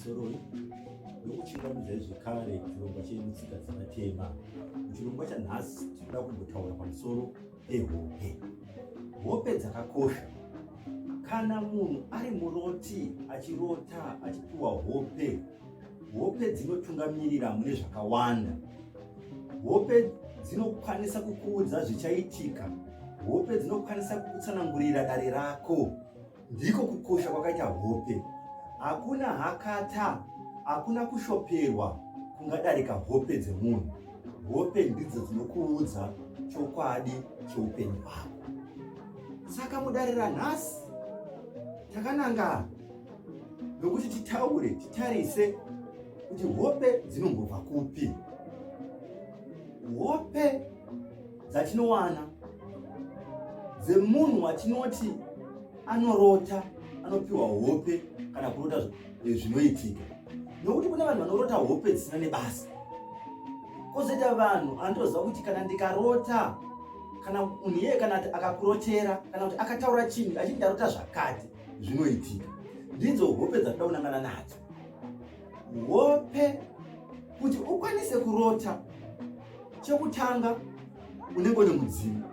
pamusoro wekuchingamidza zvekare chirongwa chemutsika dzematema. Muchirongwa chanhasi tinoda kumbotaura pamusoro pehope. Hope dzakakosha. Kana munhu ari muroti achirota achipiwa hope, hope dzinotungamirira mune zvakawanda. Hope dzinokwanisa kukuudza zvichaitika. Hope dzinokwanisa kukutsanangurira dare rako. Ndiko kukosha kwakaita hope. Hakuna hakata, hakuna kushoperwa kungadarika hope dzemunhu. Hope ndidzo dzinokuudza chokwadi cheupenyu hwako. Saka mudare ranhasi takananga nokuti titaure, titarise kuti hope dzinombobva kupi. Hope dzatinowana dzemunhu watinoti anorota, anopiwa hope kana kurota zvinoitika. Nokuti kune vanhu vanorota hope dzisina nebasa. Kozoita vanhu anotoziva kuti kana ndikarota, kana munhu iyeye kana akakurotera, kana kuti akataura chinhu achiti ndarota zvakati zvinoitika. Ndidzo hope dzatoda kunangana nadzo. Hope kuti ukwanise kurota, chekutanga unenge une mudzimu.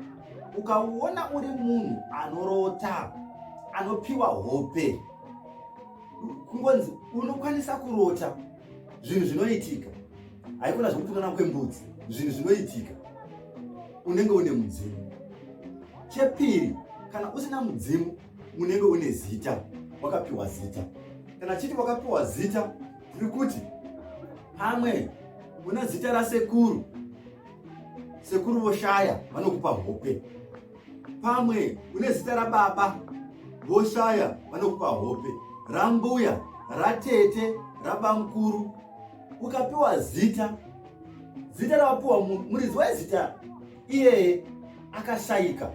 Ukaona uri munhu anorota, anopiwa hope, kungonzi unokwanisa kurota zvinhu zvinoitika. Haikona zvekutungana kwembudzi, zvinhu zvinoitika. Unenge une mudzimu. Chepiri, kana usina mudzimu, unenge une zita, wakapiwa zita. Kana chiti wakapiwa zita, tiri kuti pamwe una zita rasekuru, sekuru voshaya vanokupa hope. Pamwe une zita rababa, voshaya vanokupa hope. Rambuya, ratete, rabamkuru. Ukapiwa zita, zita rawapiwa muridzi wezita iyeye akashayika,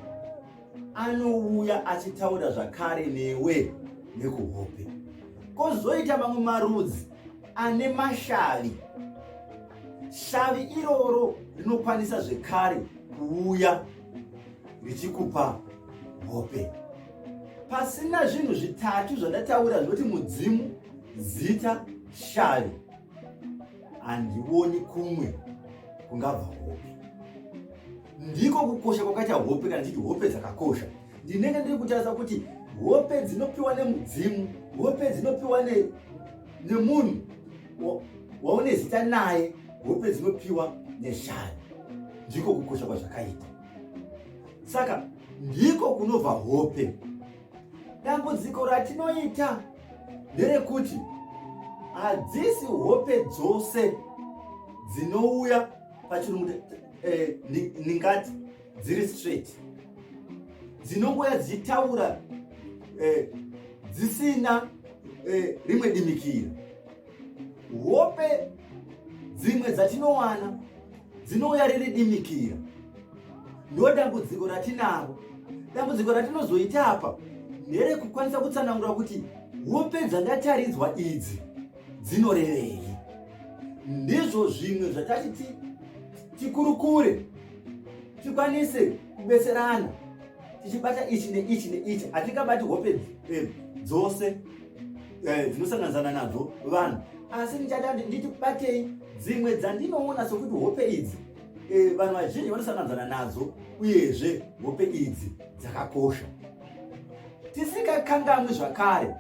anouya achitaura zvakare newe nekuhope. Kozoita mamwe marudzi ane mashavi. Shavi iroro rinokwanisa zvekare kuuya richikupa hope. Pasina zvinhu zvitatu zvandataura zvinoti mudzimu, zita, shavi, handioni kumwe kungabva hope. Ndiko kukosha kwakaita hope. Kana ndichiti hope dzakakosha, ndinenge ndiri kutarisa kuti hope dzinopiwa nemudzimu, hope dzinopiwa nemunhu waune zita naye, hope dzinopiwa neshavi. Ndiko kukosha kwazvakaita. Saka ndiko kunobva hope. Dambudziko ratinoita nderekuti hadzisi hope dzose dzinouya pachirungu ningati dziri straight, dzinongoya dzichitaura dzisina rimwe dimikira. Hope dzimwe dzatinowana dzinouya riri dimikira. Ndo dambudziko ratinaro. Dambudziko ratinozoita apa nderekukwanisa kutsanangura kuti hope dzandataridzwa idzi dzinorevei. Ndizvo zvimwe zvatati tikurukure, tikwanise kubetserana, tichibata ichi neichi neichi. Hatingabati hope dzose dzinosanganisana nadzo vanhu, asi ndichada nditibatei dzimwe dzandinoona sokuti hope idzi vanhu vazhinji vanosanganisana nadzo, uyezve hope idzi dzakakosha. Tisingakangamwi zvakare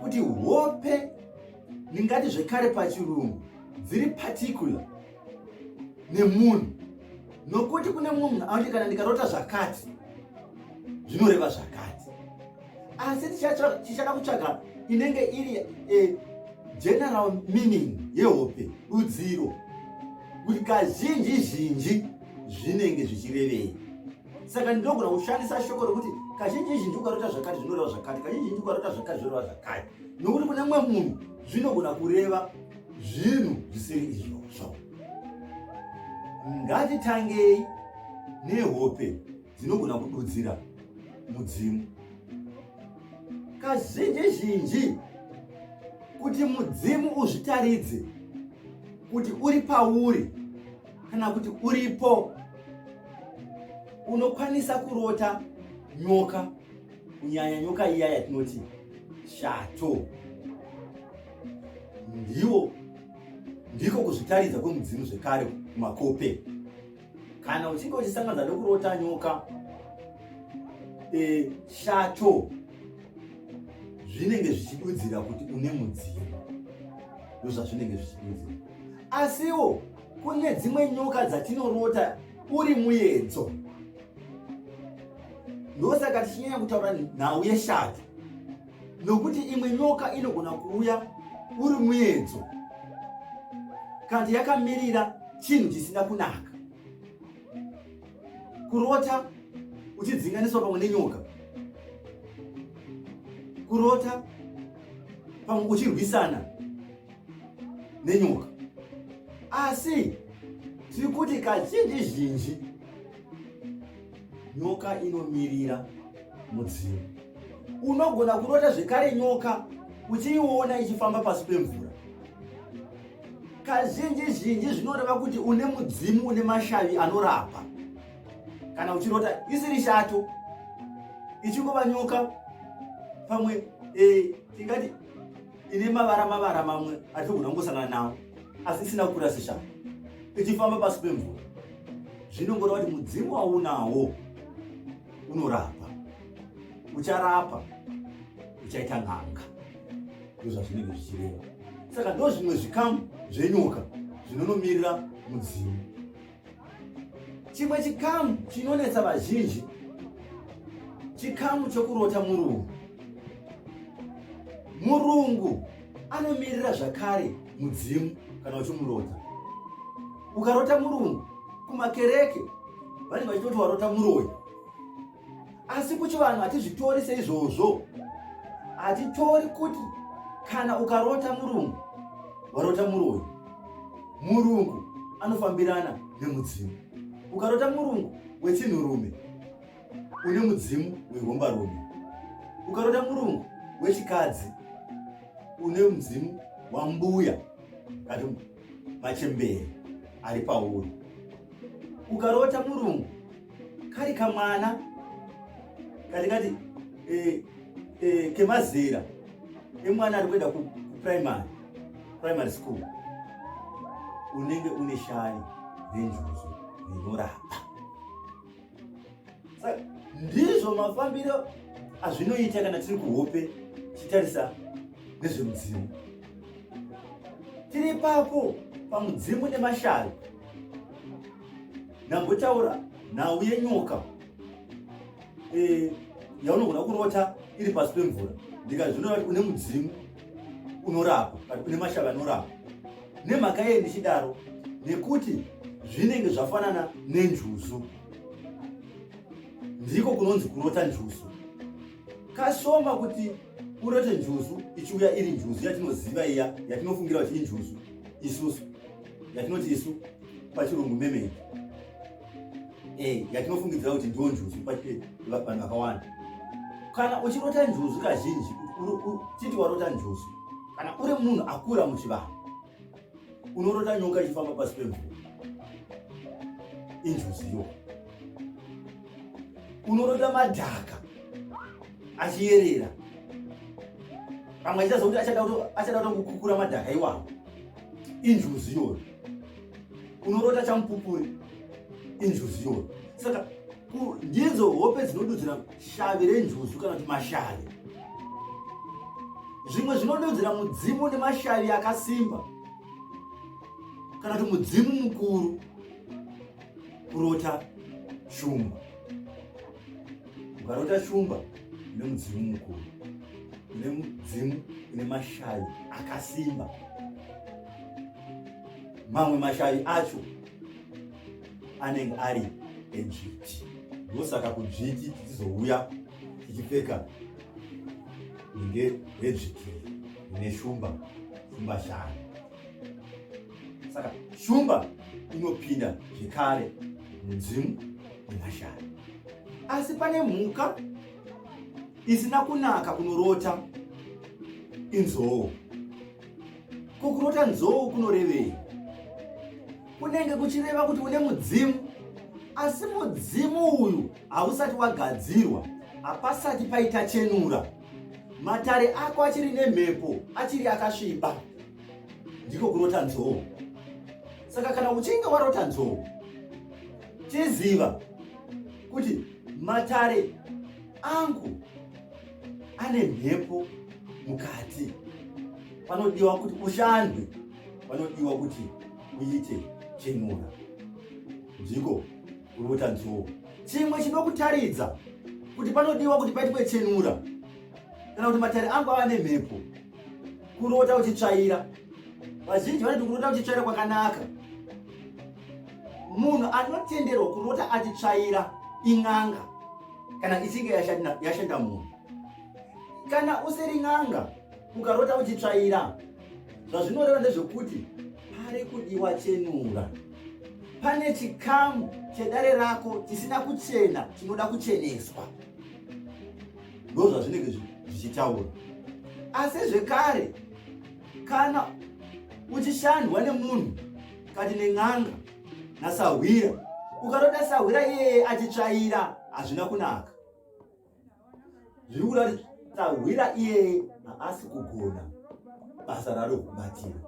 kuti hope, ndingati zvekare pachirungu, dziri particular nemunhu. Nokuti kune munhu anoti kana ndikarota zvakati zvinoreva zvakati. Asi tichada kutsvaga inenge iri general meaning yehope, dudziro, kuti kazhinji zhinji zvinenge zvichirevei. Saka ndinogona kushandisa shoko rokuti kazhinji zhinji ukarota zvakati zvinoreva zvakati, kazhinji zhinji ukarota zvakati zvinoreva zvakati. Nokuti kune mumwe munhu zvinogona kureva zvinhu zvisiri izvozvo. Ngatitangei nehope dzinogona kududzira mudzimu. Kazhinji zhinji kuti mudzimu uzvitaridze kuti uri pauri kana kuti uripo, unokwanisa kurota nyoka, kunyanya nyoka iya yatinoti shato. ndiko kuzvitaridza kwemudzimu zvekare kumakope. Kana uchinge uchisangana nekurota nyoka, shato, zvinenge zvichidudzira kuti une mudzimu. Ndozvazvinenge zvichidudzira. Asiwo kune dzimwe nyoka dzatinorota uri muedzo. Ndosaka tichinyanya kutaura nhau yeshato, nokuti imwe nyoka inogona kuuya uri muedzo kandi yakamirira chinhu chisina kunaka. Kurota uchidzinganiswa pamwe nenyoka, kurota pamwe uchirwisana nenyoka. Asi tiri kuti kazhinji zhinji nyoka inomirira mudzimu. Unogona kurota zvekare nyoka uchiiona ichifamba pasi pemvura. Kazhinji zhinji zvinoreva kuti une mudzimu une mashavi anorapa. Kana uchirota isiri shato, ichingova nyoka pamwe tingati ine mavara mamwe atigona kungosangana nawo asi isina kukura seshato, ichifamba pasi pemvura. Zvinongoreva kuti mudzimu waunawo unorapa, ucharapa, uchaita n'anga. Ndozvazvinenge zvichireva. Saka ndo zvimwe zvikamu zvenyoka zvinonomirira mudzimu. Chimwe chikamu chinonetsa vazhinji, chikamu chokurota murungu. Murungu anomirira zvakare mudzimu kana uchimurota. Ukarota murungu kumakereke vanenge vachitoti warota muroyi. Asi kuchivanhu hatizvitori seizvozvo. Hatitori kuti kana ukarota murungu warota muroyi. Murungu anofambirana nemudzimu. Ukarota murungu wechinhurume une mudzimu wehombarume. Ukarota murungu wechikadzi une mudzimu wambuya kati machembere ari pauri. Ukarota murungu kari kamwana kati kemazera emwana ari kuenda kuprimary school, unenge une shari renjuzu rinorapa. Saka ndizvo mafambiro azvinoita kana tiri kuhope tichitarisa nezvemudzimu. Tiri papo pamudzimu nemashavi. Ndambotaura nhau yenyoka yaunogona kurota iri pasi pemvura. Ndikazvinona kuti une mudzimu unorapa kana une mashavi anorapa. Nemhaka yei ndichidaro? Nekuti zvinenge zvafanana nenjuzu. Ndiko kunonzi kurota njuzu. Kashoma kuti urote njuzu ichiuya iri njuzu yatinoziva iya, yatinofungira kuti injuzu isusu, yatinoti isu pachirungu memeki, yatinofungidzira kuti ndiyo njuzu vanhu vakawanda. Kana uchirota njuzu kazhinji, titi warota njuzu, kana uri munhu akura muchivanhu, unorota nyoka ichifamba pasi pemvura, injuzu iyo. Unorota madhaka achiyerera, pamwe achiita sokuti achada kukukura madhaka iwawo, injuzu iyoyo. Unorota chamupupuri, injuzu iyoyo. Saka ndidzo hope dzinodudzira shavi renjuzu kana kuti mashavi. Zvimwe zvinodudzira mudzimu nemashavi akasimba kana kuti mudzimu mukuru, kurota shumba. Ukarota shumba une mudzimu mukuru, une mudzimu une mashavi akasimba. Mamwe mashavi acho anenge ari edzviti. Ndosaka kudzviti tizouya tichipfeka inge redzviti ine shumba shanu. Saka shumba inopinda zvekare mudzimu nemashavi. Asi pane mhuka isina kunaka kunorota inzou. Kukurota nzou kunorevei? Kunenge kuchireva kuti une mudzimu, asi mudzimu uyu hausati wagadzirwa, hapasati paita chenura. Matare ako achiri nemhepo, achiri akasviba. ndiko kurota nzou. Saka kana uchinge warota nzou, chiziva kuti matare angu ane mhepo mukati. Panodiwa kuti ushandwe, panodiwa kuti uite chenura. Ndiko kurota nzou. Chimwe chinokutaridza kuti panodiwa kuti paitwe chenura kana kuti matare angu ane mhepo, kurota uchitsvaira. Vazhinji vanoti kurota uchitsvaira kwakanaka. Munhu anotenderwa kurota achitsvaira in'anga kana ichinge yashanda munhu. Kana usiri n'anga ukarota uchitsvaira, zvazvinoreva ndezvekuti pari kudiwa chenura. Pane chikamu chedare rako chisina kuchena chinoda kucheneswa. Ndo zvazvinenge zvichitaura. Asi zvekare, kana uchishandwa nemunhu kati nen'anga nasahwira, ukarota sahwira iyeye achitsvaira, hazvina kunaka. Zviri kuda kuti sahwira iyeye haasi kugona basa raro kubatira.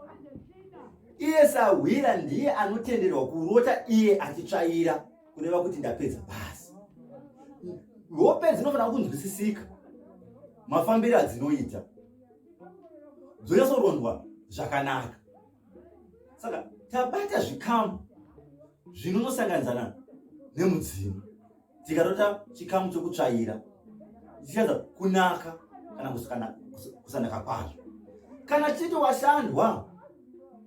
Iye sahwira ndiye anotenderwa kurota iye achitsvaira, kureva kuti ndapedza basi. Hope dzinofanira kunzwisisika mafambiro adzinoita, dzonyatsorondwa zvakanaka. Saka tabata zvikamu zvinonosanganisana nemudzimu. Tikarota chikamu chokutsvaira, tichaza kunaka kana kusanaka kwazvo. Kana chiti washandwa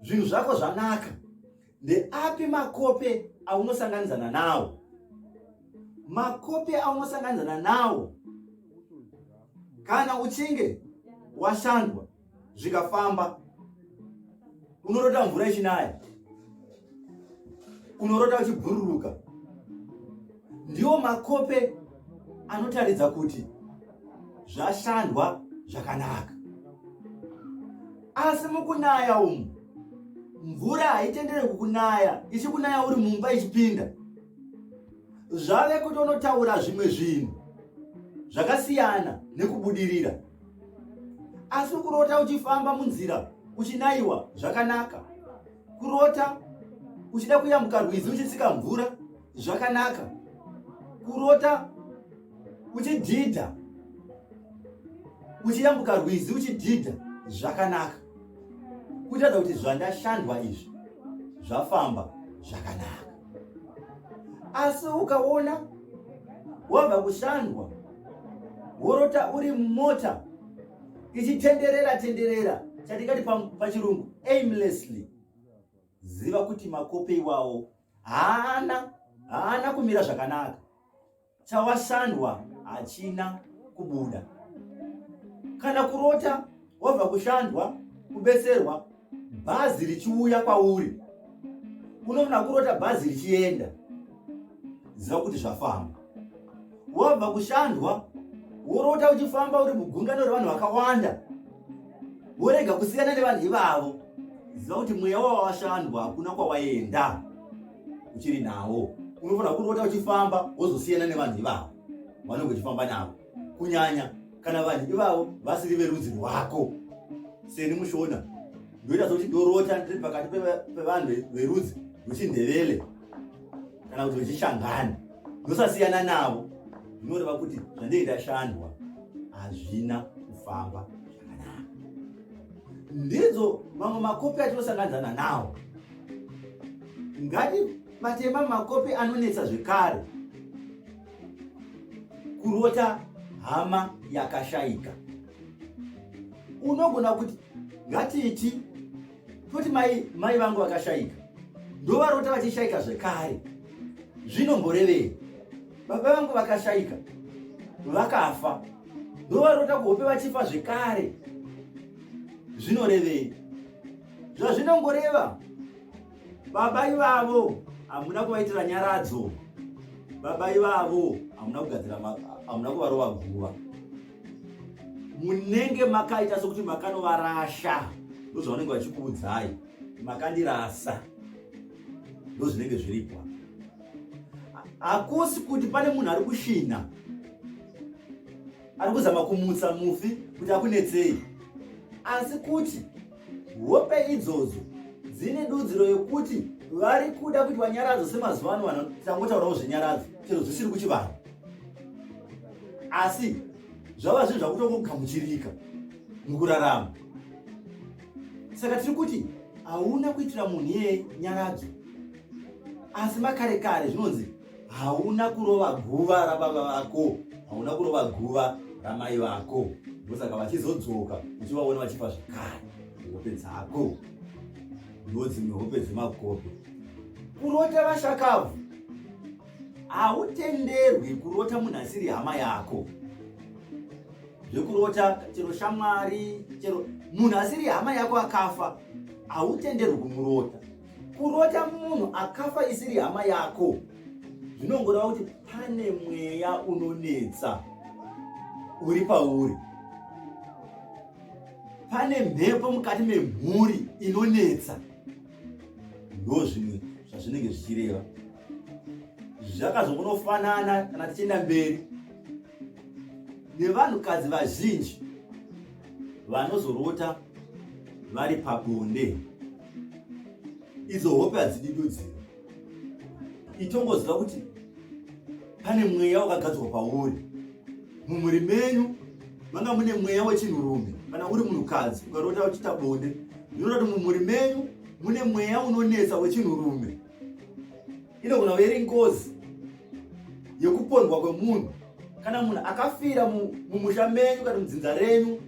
zvinhu zvako zvanaka, ndeapi makope aunosanganisana nawo? Makope aunosanganisana nawo kana uchinge washandwa zvikafamba, unorota mvura ichinaya, unorota uchibhururuka, ndiwo makope anotaridza kuti zvashandwa zvakanaka. Asi mukunaya umu, mvura haitenderwi kukunaya ichikunaya uri mumba ichipinda. Zvave kuti unotaura zvimwe zvinhu zvakasiyana nekubudirira. Asi kurota uchifamba munzira uchinayiwa zvakanaka, kurota uchida kuyambuka rwizi uchitsika mvura zvakanaka, kurota uchidhidha uchiyambuka rwizi uchidhidha zvakanaka, kutaridza kuti zvandashandwa izvi zvafamba zvakanaka. Asi ukaona wabva kushandwa worota uri mumota ichitenderera tenderera, chatingati pachirungu aimlessly, ziva kuti makope iwawo haana kumira zvakanaka. Chawashandwa hachina kubuda. Kana kurota wabva kushandwa, kubetserwa, bhazi richiuya kwauri, unofanira kurota bhazi richienda, ziva kuti zvafamba. Wabva kushandwa worota uchifamba uri mugungano revanhu vakawanda, worega kusiyana nevanhu ivavo, ziva kuti mweya wawashandwa hakuna kwawaenda uchiri nawo. Unofanira kurota uchifamba wozosiyana nevanhu ivavo vanenge uchifamba navo, kunyanya kana vanhu ivavo vasiri verudzi rwako. Seni mushona ndoita kuti ndorota ndiri pakati pevanhu verudzi rwechindevele kana kuti rwechishangana, ndosasiyana navo, zvinoreva kuti zvandenge ndashandwa hazvina kufamba zvakanaka. Ndidzo mamwe makopi atinosanganisana nawo. Ngatibatema makopi anonetsa zvekare. Kurota hama yakashayika. Unogona kuti ngatiti toti mai vangu vakashayika, ndovarota vachishayika zvekare. Zvinomborevei? Baba vangu vakashayika, vakafa, ndovarota kuhope vachifa zvekare. Zvinorevei? Zvazvinongoreva, baba ivavo hamuna kuvaitira nyaradzo, baba ivavo hamuna kuvarova guva, munenge makaita sokuti makanovarasha. Ndozvavanenge vachikuudzai, makandirasa, ndozvinenge zviripo. Hakusi kuti pane munhu ari kushina, ari kuzama kumutsa mufi kuti akunetsei, asi kuti hope idzodzo dzine dudziro yekuti vari kuda kuti vanyaradzwe semazuva ano vanotangotaurawo zvenyaradzo chero zvisiri kuchivanhu, asi zvava zvinhu zvakutongogamuchirika mukurarama. Saka tiri kuti hauna kuitira munhu iyeye nyaradzo, asi makare kare zvinonzi hauna kurova guva rababa vako, hauna kurova guva ramai vako. Ndosaka vachizodzoka uchivaona vachifa zvekare hope dzako, ndodzimwe hope dzemakope. Kurota vashakabvu, hautenderwi kurota munhu asiri hama yako. Zvekurota chero shamwari, chero munhu asiri hama yako akafa, hautenderwi kumurota. Kurota munhu akafa isiri hama yako zvinongoreva kuti pane mweya unonetsa uri pauri, pane mhepo mukati memhuri inonetsa. Ndo zvimwe zvazvinenge zvichireva. Zvakazongonofanana kana tichienda mberi nevanhukadzi vazhinji vanozorota vari pabonde. Idzo hope hadzidi dudziro. Itongoziva kuti pane mweya wakagadzwa pauri. Mumuri menyu manga mune mweya wechinhurume. Kana uri munhukadzi ukarota uchiita bonde, zvinoita kuti mumuri menyu mune mweya unonetsa wechinhurume. Inogona kuva iri ngozi yekupondwa kwemunhu. Kana munhu akafira mumusha menyu kana mudzinza renyu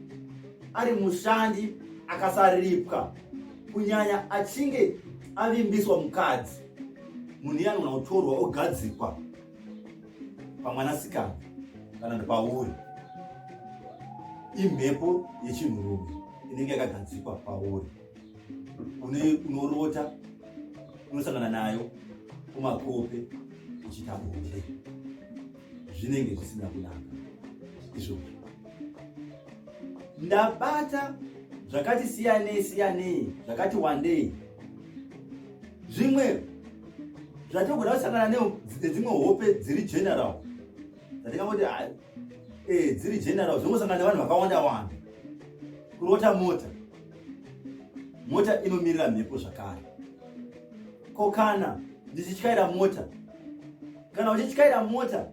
ari mushandi akasaripwa, kunyanya achinge avimbiswa mukadzi, munhu iye anogona kutorwa ogadzikwa pamwanasikana kana pauri. Imhepo yechinhurume inenge yakagadzikwa pauri. Unorota, unosangana nayo kumakope uchiita bonde. Zvinenge zvisina kunaka izvozvo. Ndabata zvakati siyanei, zvakati wandei. Zvimwe zvatogona kusangana nedzimwe hope dziri general, dzatingangoti dziri general, zvinongosangana nevanhu vakawanda wanda. Kurota mota inomirira mhepo zvakare. Ko kana ndichityaira mota, kana uchityaira mota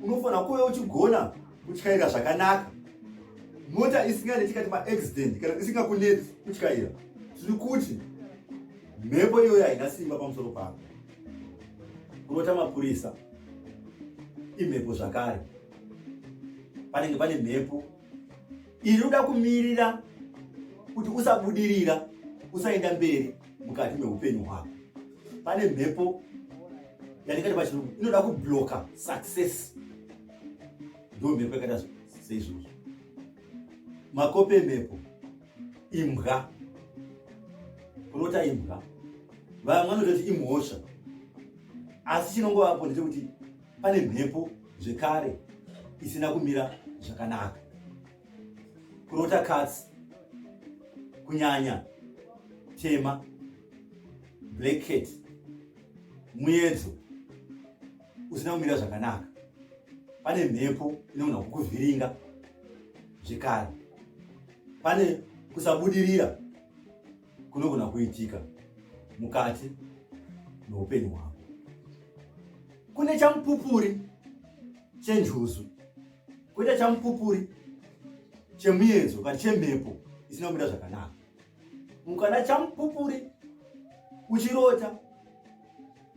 unofanira kuve uchigona kutyaira zvakanaka. Mota isingade tikati maaccident kana isingakunetsi kutyaira, zviri kuti mhepo iyoyo haina simba pamusoro pako. Kurota mapurisa imhepo zvakare. Panenge pane mhepo iri kuda kumirira kuti usabudirira, usaenda mberi mukati meupenyu hwako. Pane mhepo yatingati pachirungu inoda kubloka success. Ndo mhepo yakaita seizvozvo. Makope emhepo, imbwa. Kurota imbwa, vamwe vanototi imhosva, asi chinongovapo ndechekuti pane mhepo zvekare isina kumira zvakanaka. Kurota katsi, kunyanya tema, black cat, muedzo usina kumira zvakanaka. Pane mhepo inogona kukuvhiringa zvekare. Pane kusabudirira kunogona kuitika mukati meupenyu hwako. Kune chamupupuri chenjuzu, koita chamupupuri chemuedzo kana chemhepo isina kumira zvakanaka. Mukana chamupupuri uchirota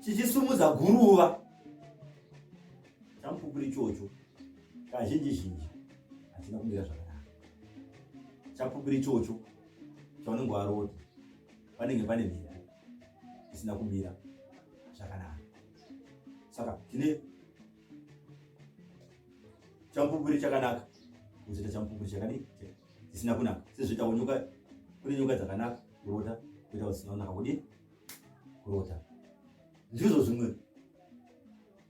chichisumudza guruva, chamupupuri ichocho kazhinji hachina kumira zvakanaka. Chamupupuri ichocho chaunenge warota panenge pane mhepo isina kumira zvakanaka. Saka tine chamupupuri chakanaka, kuzoita chamupupuri chakadii chisina kunaka. Sezvoitawo nyoka, kune nyoka dzakanaka kurota, kuita zvisina kunaka kudii kurota. Ndizvo zvimwe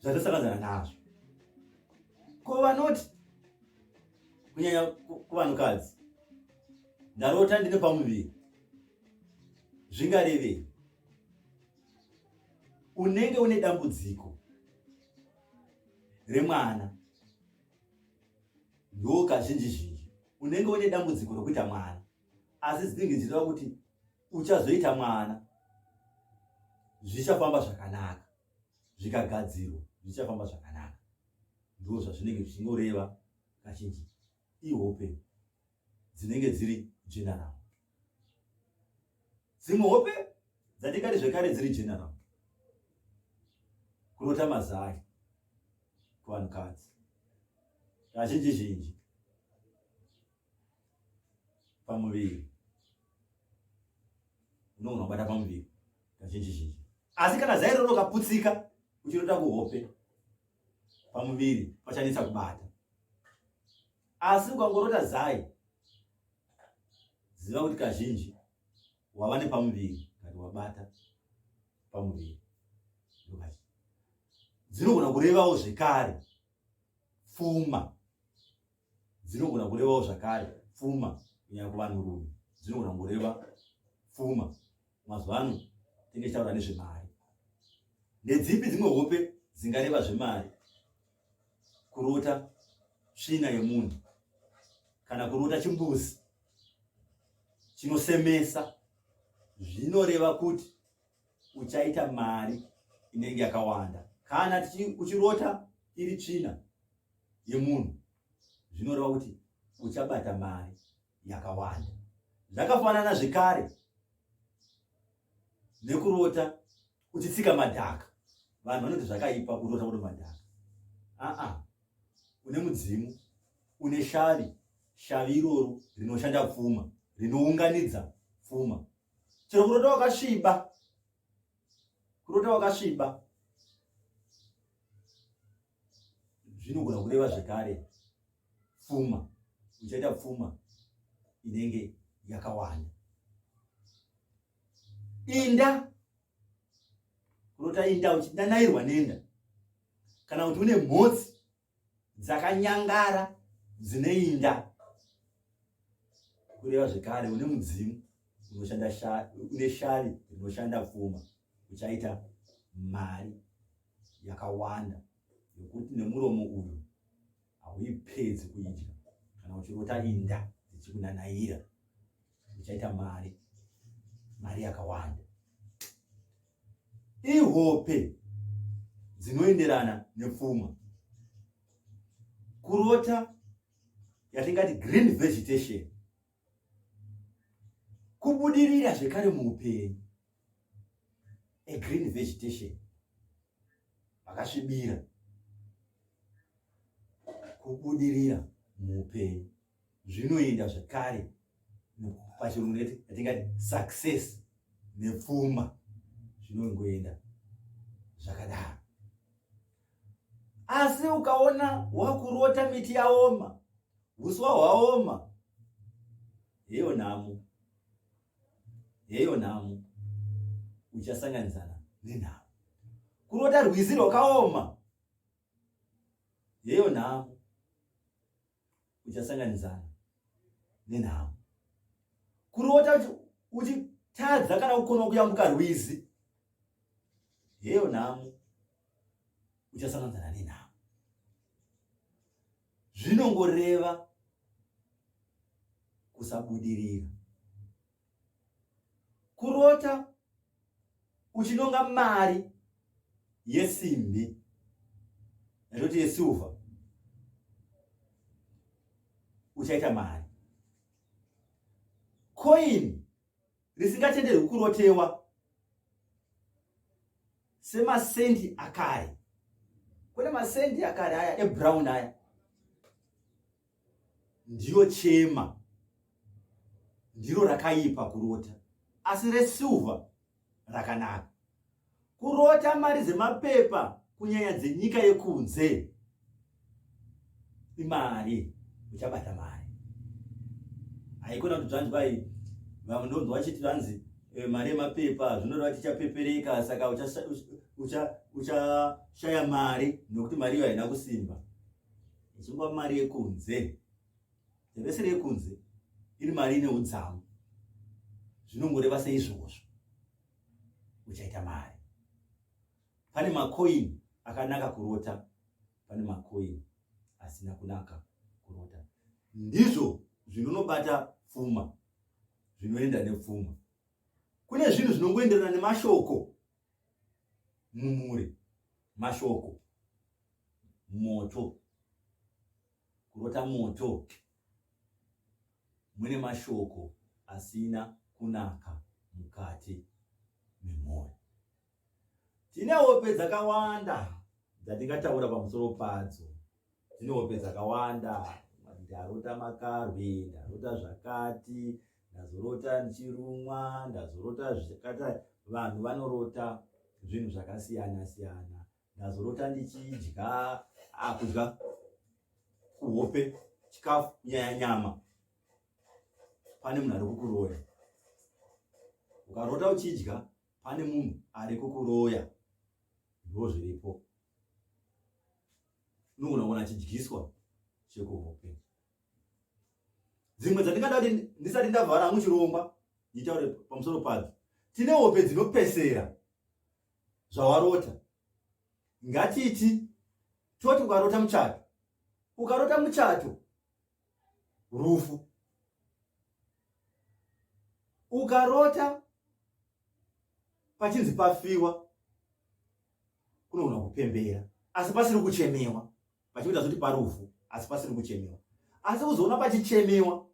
zvatasangana nazvo. Ko vanoti kunyanya kuvanhukadzi, ndarota ndine pamuviri, zvingarevei? Unenge une dambudziko remwana, ndo kazhinji unenge une dambudziko rokuita mwana, asi dzinenge dzichida kuti uchazoita mwana, zvichafamba zvakanaka. Zvikagadzirwa zvichafamba zvakanaka. Ndizvo zvazvinenge zvichinoreva kazhinji ihope dzinenge dziri general. Dzimwe hope dzatingati zvekare dziri general, kurota mazai kuvanhukadzi kazhinji zhinji pamuviri, unogona kubata pamuviri kazhinji zhinji. Asi kana zai roro kaputsika uchirota kuhope, pamuviri pachanetsa kubata. Asi ukangorota zai, ziva kuti kazhinji wava nepamuviri kana wabata pamuviri. Dzinogona kurevawo zvekare pfuma. Dzinogona kurevawo zvakare pfuma. Kunyanya kuvanhurume dzinogona kureva pfuma. Mazuva ano tinenge tichitaura nezvemari. Ndedzipi dzimwe hope dzingareva zvemari? Kurota tsvina yemunhu, kana kurota chimbuzi chinosemesa, zvinoreva kuti uchaita mari inenge yakawanda. Kana uchirota iri tsvina yemunhu, zvinoreva kuti uchabata mari yakawanda. Zvakafanana zvekare nekurota uchitsika madhaka. Vanhu vanoti zvakaipa kurota kuti madhaka. Une mudzimu, une shavi. Shavi iroro rinoshanda pfuma, rinounganidza pfuma. Chero kurota wakasviba, zvinogona kureva zvekare pfuma. Uchaita pfuma inenge yakawanda. Inda, kurota inda uchidanairwa nenda. Kana kuti une mhotsi dzakanyangara dzine inda, kureva zvekare une mudzimu une shavi rinoshanda pfuma. Uchaita mari yakawanda yokuti nemuromo uyu hauipedzi kuidya. Kana uchirota inda dzichikunanaira, uchaita mari yakawanda. Ihope dzinoenderana nepfuma. Kurota yatingati green vegetation, kubudirira zvekare muupenyu. A green vegetation, vakasvibira, kubudirira muupenyu. Zvinoenda zvekare pachirungu yatingati success nepfuma, zvinongoenda zvakadaro. Asi ukaona wakurota miti yaoma, huswa hwaoma, heyo nhamo uchasanganisana nenhamo. Kurota rwizi rwakaoma, heyo nhamo uchasanganisana nenhamo. Kurota uchitadza kana kukona kuyambuka rwizi, heyo nhamo uchasanganisana nenhamo. Zvinongoreva kusabudirira. Kurota uchinonga mari yesimbi, yatoti yesilva, uchaita mari. Coin risingatenderwi kurotewa, semasendi akare. Kune masendi akare aya ebrown aya, ndiyo chema, ndiro rakaipa kurota. Asi resilva rakanaka. Kurota mari dzemapepa, kunyanya dzenyika yekunze, imari, uchabata mari. Haikona kuti zvanzi bai vanondonzwa vachiti zvanzi mari yemapepa zvinoreva tichapepereka, saka uchashaya mari nokuti mari iyo haina kusimba. Ichingova mari yekunze, zvese yekunze iri mari ine udzamu. Zvinongoreva seizvozvo, uchaita mari. Pane macoin akanaka kurota, pane macoin asina kunaka kurota. Ndizvo zvinonobata pfuma, zvinoenda nepfuma. kune zvinhu zvinongoenderana nemashoko mumuri. Mashoko, moto, kurota moto, mune mashoko asina kunaka mukati memwoyo. Tine hope dzakawanda dzatingataura pamusoro padzo. Tine hope dzakawanda. Ndarota makarwi, ndarota zvakati, ndazorota ndichirumwa, ndazorota zvakati. Vanhu vanorota zvinhu zvakasiyana siyana. Ndazorota ndichidya, kudya kuhope, chikafu, nyama. Pane munhu ari kukuroya. Ukarota uchidya, pane munhu ari kukuroya. Ndizvo zviripo. Unogona achidyiswa chekuhope. Dzimwe dzandingada kuti ndisati ndavhara muchirongwa nditaure pamusoro padzo. Tine hope dzinopesera zvawarota. Ngatiti toti ukarota muchato. Ukarota muchato, rufu. Ukarota pachinzi pafiwa, kunogona kupembera asi pasiri kuchemewa. Pachikuita kuti parufu asi pasiri kuchemewa. Asi kuzoona pachichemewa,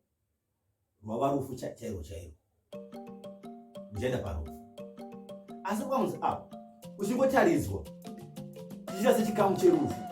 rwava rufu chairo chairo. Ndichaenda parufu. Asi kwamunzi apa uchingotaridzwa chichita sechikamu cherufu.